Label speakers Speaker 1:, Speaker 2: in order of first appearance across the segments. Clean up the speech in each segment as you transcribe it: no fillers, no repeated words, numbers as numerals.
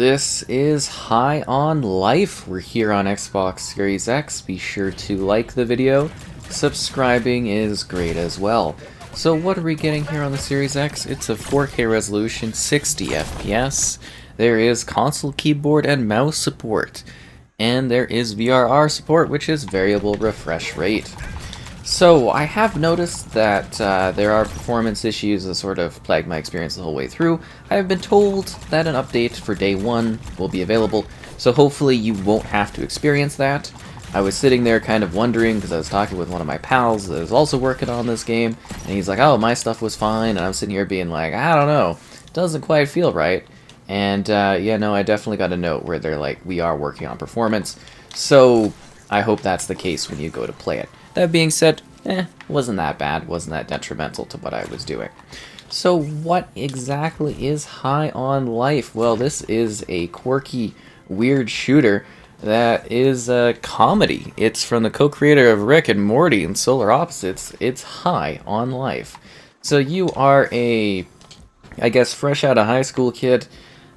Speaker 1: This is High on Life. We're here on Xbox Series X. Be sure to like the video. Subscribing is great as well. So what are we getting here on the Series X? It's a 4K resolution, 60 FPS. There is console keyboard and mouse support. And there is VRR support, which is variable refresh rate. So, I have noticed that there are performance issues that sort of plagued my experience the whole way through. I have been told that an update for day 1 will be available, so hopefully you won't have to experience that. I was sitting there kind of wondering, because I was talking with one of my pals that is also working on this game, and he's like, oh, my stuff was fine, and I'm sitting here being like, I don't know, doesn't quite feel right. And yeah, no, I definitely got a note where they're like, we are working on performance, so I hope that's the case when you go to play it. That being said, wasn't that bad, wasn't that detrimental to what I was doing. So what exactly is High on Life? Well, this is a quirky, weird shooter that is a comedy. It's from the co-creator of Rick and Morty and Solar Opposites. It's High on Life. So you are a, I guess, fresh out of high school kid,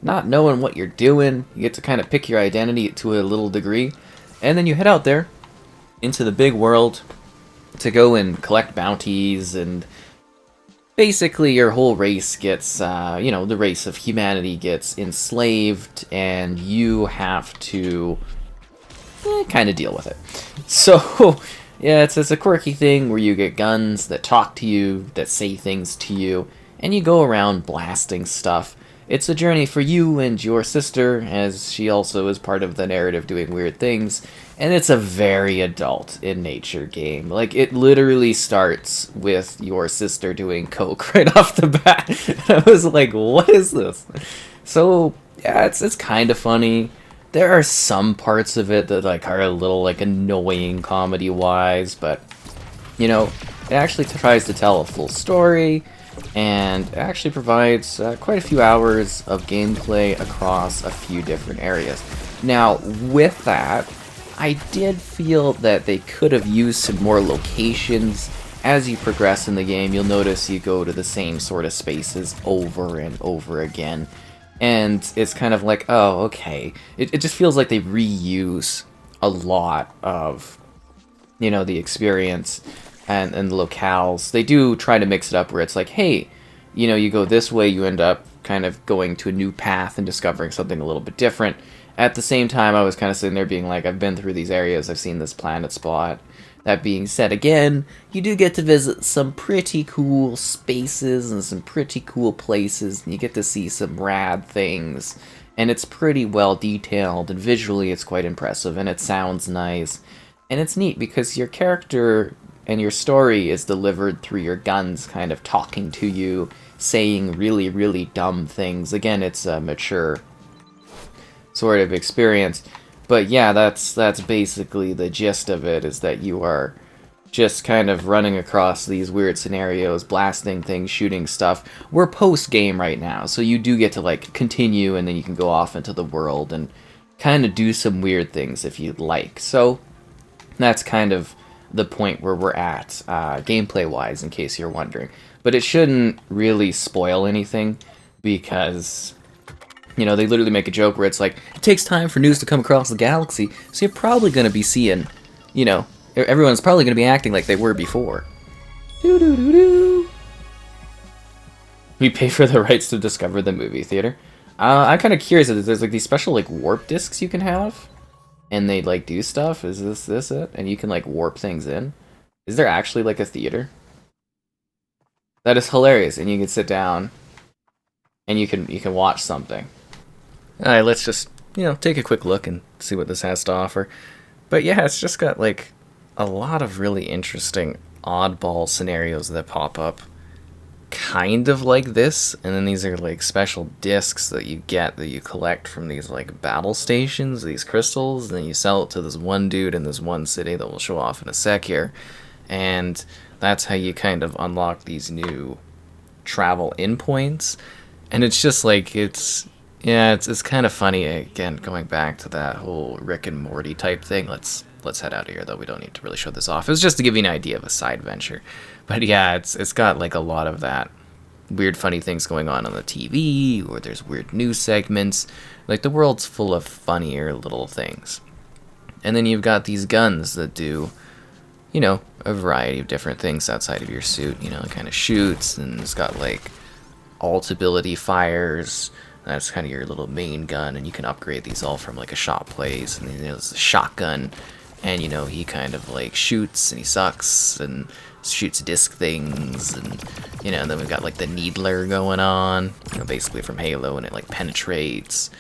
Speaker 1: not knowing what you're doing. You get to kind of pick your identity to a little degree, and then you head out there into the big world to go and collect bounties, and basically your whole race gets, the race of humanity gets enslaved, and you have to kind of deal with it. So, yeah, it's a quirky thing where you get guns that talk to you, that say things to you, and you go around blasting stuff. It's a journey for you and your sister, as she also is part of the narrative doing weird things, and it's a very adult in nature game. Like, it literally starts with your sister doing coke right off the bat. I was like, what is this? So, yeah, it's kind of funny. There are some parts of it that like are a little like annoying comedy-wise, but, you know, it actually tries to tell a full story, and it actually provides quite a few hours of gameplay across a few different areas. Now, with that, I did feel that they could have used some more locations. As you progress in the game, you'll notice you go to the same sort of spaces over and over again, and it's kind of like, oh, okay. It just feels like they reuse a lot of, the experience and the locales. They do try to mix it up where it's like, hey, you go this way, you end up kind of going to a new path and discovering something a little bit different. At the same time, I was kind of sitting there being like, I've been through these areas, I've seen this planet spot. That being said, again, you do get to visit some pretty cool spaces and some pretty cool places, and you get to see some rad things. And it's pretty well detailed, and visually it's quite impressive, and it sounds nice. And it's neat because your character and your story is delivered through your guns kind of talking to you, saying really, really dumb things. Again, it's a mature sort of experience. But yeah, that's basically the gist of it, is that you are just kind of running across these weird scenarios, blasting things, shooting stuff. We're post-game right now, so you do get to like continue, and then you can go off into the world and kind of do some weird things if you'd like. So that's kind of the point where we're at, gameplay-wise, in case you're wondering. But it shouldn't really spoil anything, because they literally make a joke where it's like, it takes time for news to come across the galaxy, so you're probably going to be seeing, everyone's probably going to be acting like they were before. Doo-doo-doo-doo. We pay for the rights to discover the movie theater. I'm kind of curious if there's like these special like warp discs you can have, and they like do stuff. Is this it? And you can like warp things in. Is there actually like a theater? That is hilarious, and you can sit down, and you can watch something. Alright, let's just, take a quick look and see what this has to offer. But yeah, it's just got, like, a lot of really interesting oddball scenarios that pop up. Kind of like this, and then these are, like, special discs that you get that you collect from these, like, battle stations, these crystals, and then you sell it to this one dude in this one city that we'll show off in a sec here. And that's how you kind of unlock these new travel endpoints. And it's just, like, it's kind of funny, again, going back to that whole Rick and Morty type thing. Let's head out of here, though. We don't need to really show this off. It was just to give you an idea of a side venture. But yeah, it's got like a lot of that weird funny things going on the TV, or there's weird news segments. Like, the world's full of funnier little things. And then you've got these guns that do, you know, a variety of different things outside of your suit. You know, it kind of shoots, and it's got like alt ability fires. That's kind of your little main gun, and you can upgrade these all from like a shop place. And then there's a shotgun, and you know, he kind of like shoots and he sucks and shoots disc things, and you know, and then we've got like the needler going on, you know, basically from Halo, and it like penetrates.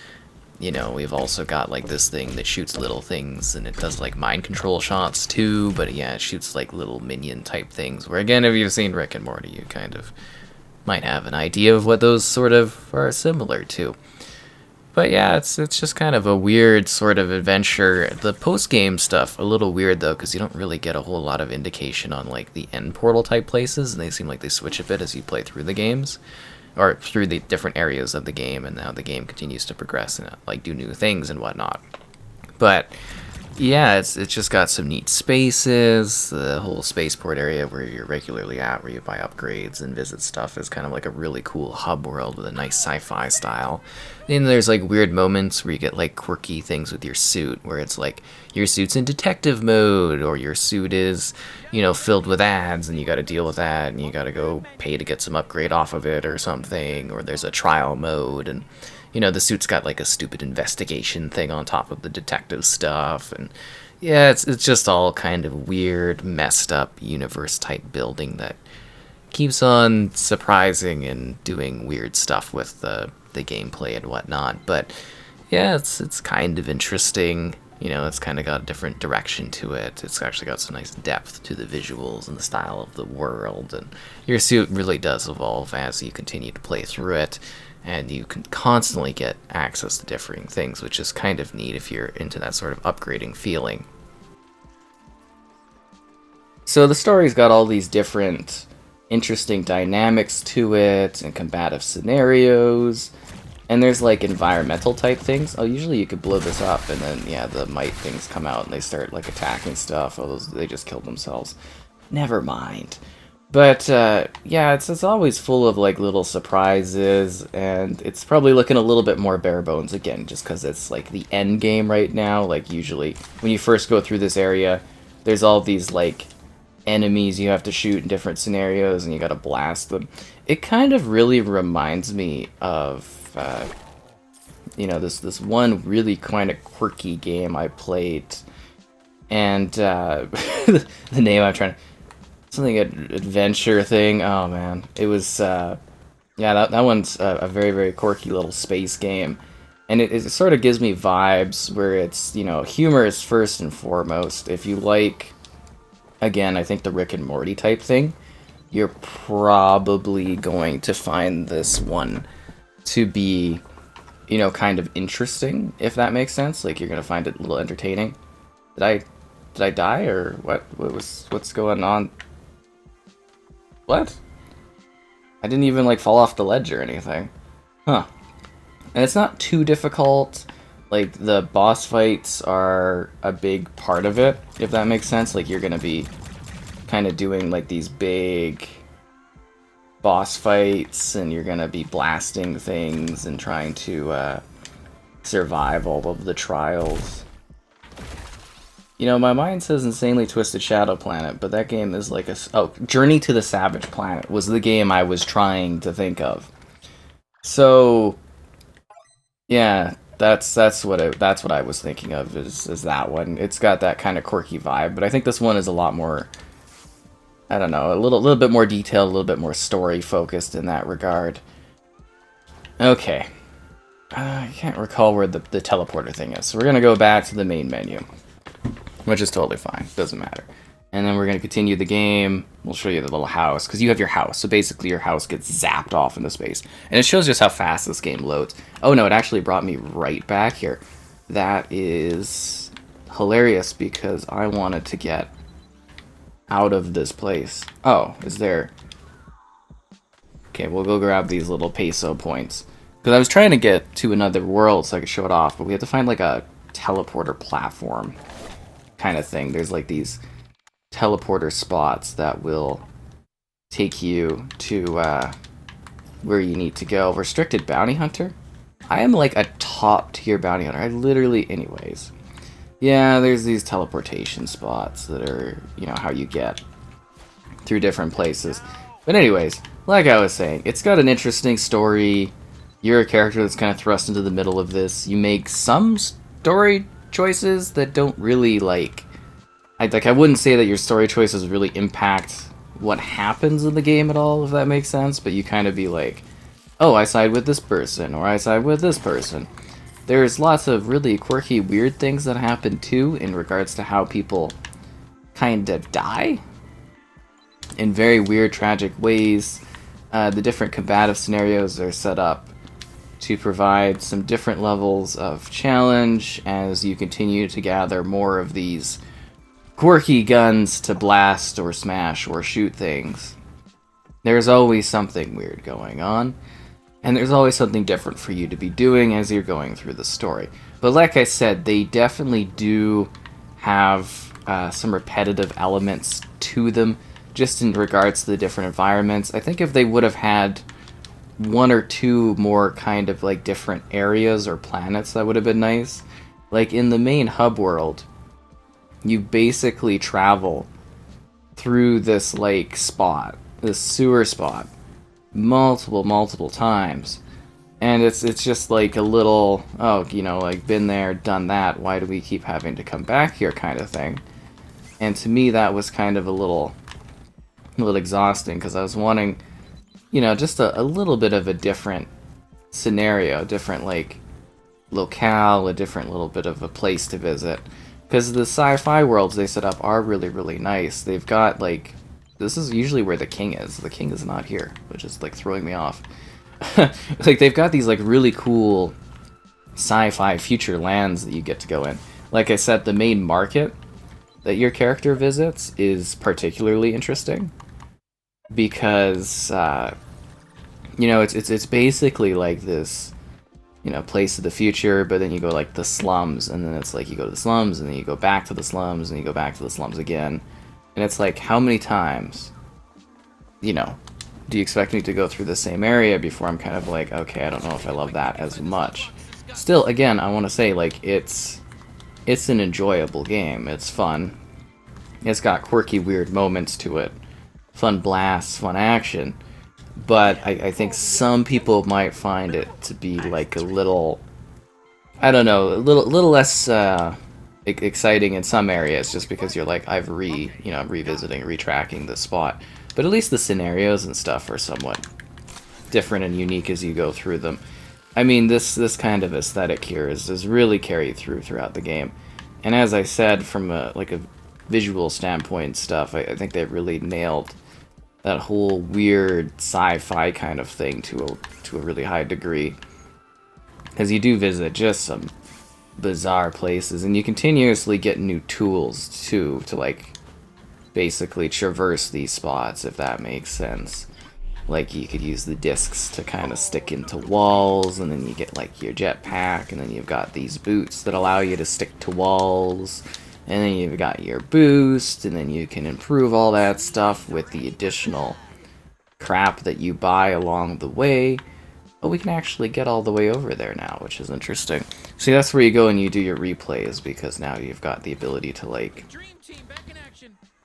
Speaker 1: You know, we've also got like this thing that shoots little things, and it does like mind control shots too, but yeah, it shoots like little minion type things, where again, if you've seen Rick and Morty, you kind of might have an idea of what those sort of are similar to. But yeah, it's just kind of a weird sort of adventure. The post-game stuff, a little weird though, because you don't really get a whole lot of indication on like the end portal type places, and they seem like they switch a bit as you play through the games, or through the different areas of the game, and how the game continues to progress and like do new things and whatnot. But yeah, it's just got some neat spaces. The whole spaceport area where you're regularly at, where you buy upgrades and visit stuff, is kind of like a really cool hub world with a nice sci-fi style. And there's like weird moments where you get like quirky things with your suit, where it's like your suit's in detective mode, or your suit is, you know, filled with ads, and you got to deal with that, and you got to go pay to get some upgrade off of it or something, or there's a trial mode, and you know, the suit's got like a stupid investigation thing on top of the detective stuff, and yeah, it's just all kind of weird, messed up universe type building that keeps on surprising and doing weird stuff with the gameplay and whatnot. But yeah, it's kind of interesting. You know, it's kind of got a different direction to it. It's actually got some nice depth to the visuals and the style of the world, and your suit really does evolve as you continue to play through it. And you can constantly get access to differing things, which is kind of neat if you're into that sort of upgrading feeling. So the story's got all these different interesting dynamics to it, and combative scenarios, and there's like environmental type things. Oh, usually you could blow this up, and then yeah, the might things come out and they start like attacking stuff. Oh, they just killed themselves. Never mind. But, yeah, it's always full of, like, little surprises, and it's probably looking a little bit more bare bones, again, just because it's, like, the end game right now. Like, usually, when you first go through this area, there's all these, like, enemies you have to shoot in different scenarios, and you gotta blast them. It kind of really reminds me of, you know, this one really kind of quirky game I played, and, the name I'm trying to... Something adventure thing. Oh man, it was yeah. That one's a very very quirky little space game, and it sort of gives me vibes where it's, you know, humor is first and foremost. If you like, again, I think the Rick and Morty type thing, you're probably going to find this one to be, you know, kind of interesting, if that makes sense. Like, you're gonna find it a little entertaining. Did I die, or what's going on? What? I didn't even, like, fall off the ledge or anything. Huh. And it's not too difficult. Like, the boss fights are a big part of it, if that makes sense. Like, you're gonna be kind of doing, like, these big boss fights, and you're gonna be blasting things and trying to, survive all of the trials. You know, my mind says Insanely Twisted Shadow Planet, but that game is like a... Oh, Journey to the Savage Planet was the game I was trying to think of. So, yeah, that's what I was thinking of, is that one. It's got that kind of quirky vibe, but I think this one is a lot more... I don't know, a little bit more detailed, a little bit more story-focused in that regard. Okay. I can't recall where the teleporter thing is, so we're gonna go back to the main menu. Which is totally fine. Doesn't matter. And then we're going to continue the game. We'll show you the little house, because you have your house. So basically your house gets zapped off into space. And it shows just how fast this game loads. Oh no, it actually brought me right back here. That is hilarious, because I wanted to get out of this place. Oh, is there... Okay, we'll go grab these little peso points. Because I was trying to get to another world so I could show it off, but we have to find like a teleporter platform kind of thing. There's like these teleporter spots that will take you to where you need to go. Restricted bounty hunter? I am like a top tier bounty hunter. I literally, anyways. Yeah, there's these teleportation spots that are, you know, how you get through different places. But anyways, like I was saying, it's got an interesting story. You're a character that's kind of thrust into the middle of this. You make some story choices that don't really, like... I wouldn't say that your story choices really impact what happens in the game at all, if that makes sense, but you kind of be like, oh, I side with this person, or I side with this person. There's lots of really quirky, weird things that happen, too, in regards to how people kind of die in very weird, tragic ways. The different combative scenarios are set up to provide some different levels of challenge as you continue to gather more of these quirky guns to blast or smash or shoot things. There's always something weird going on, and there's always something different for you to be doing as you're going through the story. But like I said, they definitely do have some repetitive elements to them, just in regards to the different environments. I think if they would have had one or two more kind of like different areas or planets, that would have been nice. Like in the main hub world, you basically travel through this like spot, this sewer spot, multiple times, and it's just like a little, oh, you know, like been there, done that, why do we keep having to come back here kind of thing. And to me that was kind of a little exhausting, because I was wanting, you know, just a little bit of a different scenario, different like locale, a different little bit of a place to visit. Because the sci-fi worlds they set up are really nice. They've got like, this is usually where the king is. The king is not here, which is like throwing me off. Like they've got these like really cool sci-fi future lands that you get to go in. Like I said, the main market that your character visits is particularly interesting because you know, it's basically like this, you know, place of the future, but then you go like the slums, and then it's like you go to the slums, and then you go back to the slums, and you go back to the slums again. And it's like, how many times, you know, do you expect me to go through the same area before I'm kind of like, okay, I don't know if I love that as much. Still, again, I want to say, like, it's an enjoyable game. It's fun. It's got quirky, weird moments to it. Fun blasts, fun action. But I think some people might find it to be like a little, I don't know, a little less exciting in some areas, just because you're like, revisiting, retracking the spot. But at least the scenarios and stuff are somewhat different and unique as you go through them. I mean, this kind of aesthetic here is really carried throughout the game. And as I said, from a visual standpoint and stuff, I think they really nailed that whole weird sci-fi kind of thing to a really high degree. Because you do visit just some bizarre places, and you continuously get new tools too, to like basically traverse these spots, if that makes sense. Like you could use the discs to kind of stick into walls, and then you get like your jetpack, and then you've got these boots that allow you to stick to walls. And then you've got your boost, and then you can improve all that stuff with the additional crap that you buy along the way. But we can actually get all the way over there now, which is interesting. See, that's where you go and you do your replays, because now you've got the ability to, like,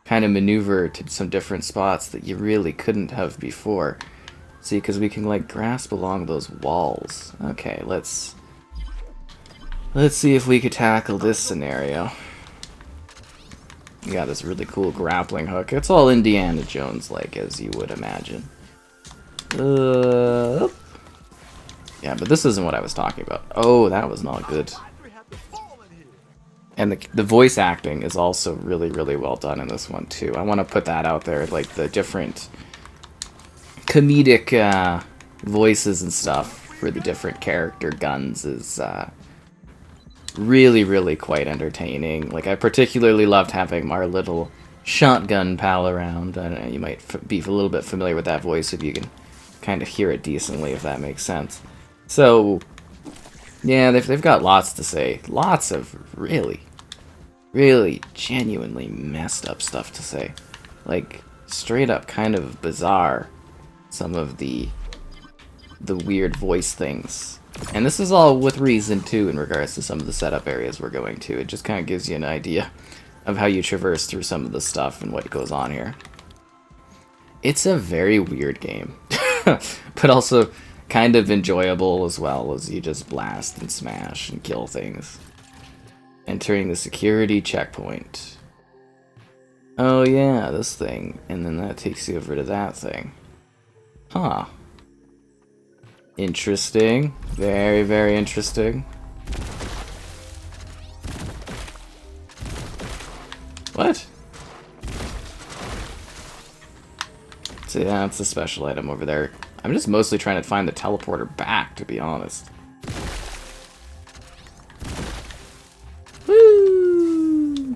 Speaker 1: kind of maneuver to some different spots that you really couldn't have before. See, because we can, like, grasp along those walls. Okay, let's see if we could tackle this scenario. You got this really cool grappling hook. It's all Indiana Jones-like, as you would imagine. Yeah, but this isn't what I was talking about. Oh, that was not good. And the voice acting is also really well done in this one, too. I want to put that out there. Like, the different comedic voices and stuff for the different character guns is really quite entertaining. Like, I particularly loved having our little shotgun pal around. I don't know, you might be a little bit familiar with that voice if you can kind of hear it decently, if that makes sense. So, yeah, they've got lots to say. Lots of really genuinely messed up stuff to say. Like, straight up kind of bizarre, some of the the weird voice things. And this is all with reason, too, in regards to some of the setup areas we're going to. It just kind of gives you an idea of how you traverse through some of the stuff and what goes on here. It's a very weird game, but also kind of enjoyable as well, as you just blast and smash and kill things. Entering the security checkpoint. Oh yeah, this thing. And then that takes you over to that thing. Huh. Interesting. Very, very interesting. What? So yeah, it's a special item over there. I'm just mostly trying to find the teleporter back, to be honest. Woo!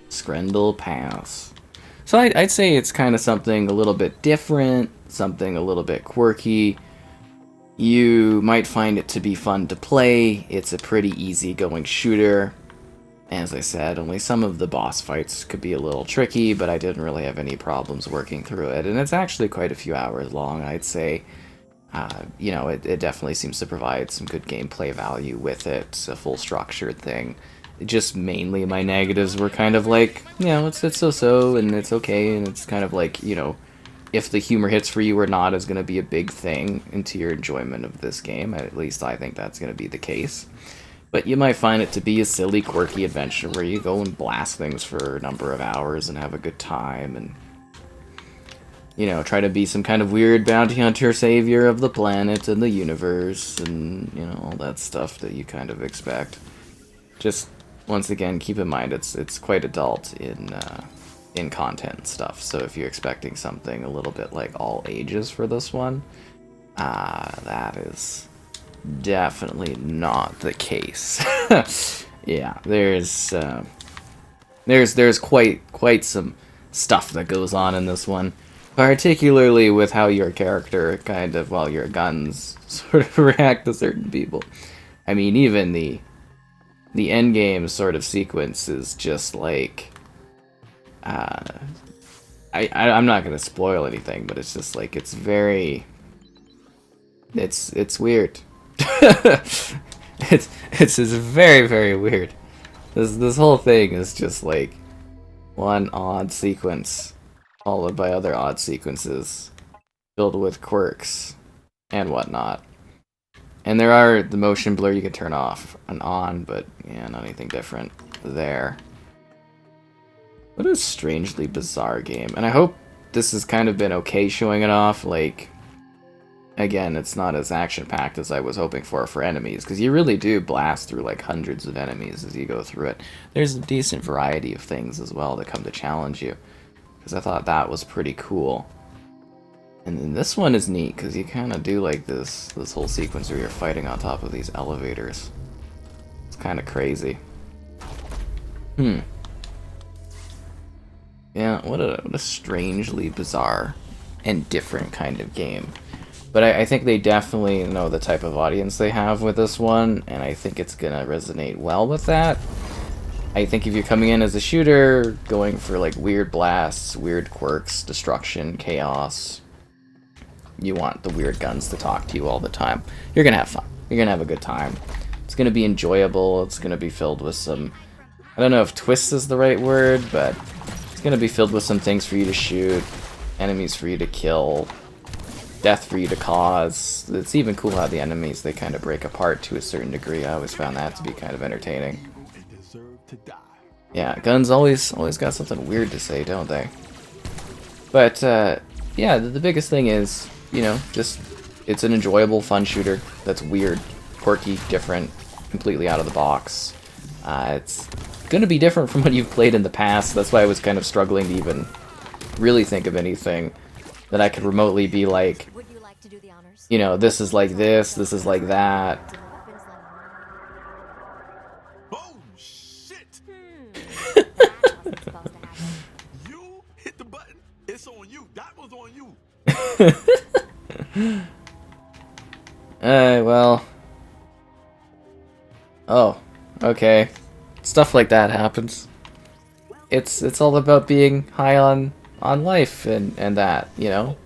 Speaker 1: Screndel Pass. So I'd say it's kind of something a little bit different, something a little bit quirky. You might find it to be fun to play. It's a pretty easy-going shooter. As I said, only some of the boss fights could be a little tricky, but I didn't really have any problems working through it. And it's actually quite a few hours long, I'd say. You know, it definitely seems to provide some good gameplay value with it. It's a full structured thing. Just mainly my negatives were kind of like, you know, it's so-so, and it's okay, and it's kind of like, you know, if the humor hits for you or not is going to be a big thing into your enjoyment of this game. At least I think that's going to be the case. But you might find it to be a silly, quirky adventure where you go and blast things for a number of hours and have a good time and, you know, try to be some kind of weird bounty hunter savior of the planet and the universe and, you know, all that stuff that you kind of expect. Just, once again, keep in mind it's quite adult in content and stuff, so if you're expecting something a little bit like all ages for this one, that is definitely not the case. Yeah, there's quite some stuff that goes on in this one, particularly with how your character kind of, well, your guns sort of react to certain people. I mean, even the end game sort of sequence is just like, I'm not gonna spoil anything, but it's just like, it's very, it's weird. it's very, very weird. This whole thing is just like one odd sequence followed by other odd sequences filled with quirks and whatnot. And there are the motion blur you can turn off and on, but yeah, not anything different there. What a strangely bizarre game. And I hope this has kind of been okay showing it off. Like, again, it's not as action-packed as I was hoping for enemies, because you really do blast through like hundreds of enemies as you go through it. There's a decent variety of things as well that come to challenge you, because I thought that was pretty cool. And then this one is neat, because you kind of do like this whole sequence where you're fighting on top of these elevators. It's kind of crazy. Yeah, what a strangely bizarre and different kind of game. But I think they definitely know the type of audience they have with this one, and I think it's gonna resonate well with that. I think if you're coming in as a shooter, going for like weird blasts, weird quirks, destruction, chaos, you want the weird guns to talk to you all the time, you're gonna have fun. You're gonna have a good time. It's gonna be enjoyable. It's gonna be filled with some, I don't know if twist is the right word, but it's gonna be filled with some things for you to shoot, enemies for you to kill, death for you to cause. It's even cool how the enemies, they kind of break apart to a certain degree. I always found that to be kind of entertaining. Yeah, guns always got something weird to say, don't they? But yeah, the biggest thing is, you know, just it's an enjoyable, fun shooter that's weird, quirky, different, completely out of the box. It's gonna be different from what you've played in the past. That's why I was kind of struggling to even really think of anything that I could remotely be like, you know, this is like this is like that.
Speaker 2: Oh shit! You hit the button. It's on you. That was on you.
Speaker 1: Well. Oh, okay. Stuff like that happens. It's all about being high on life and that, you know?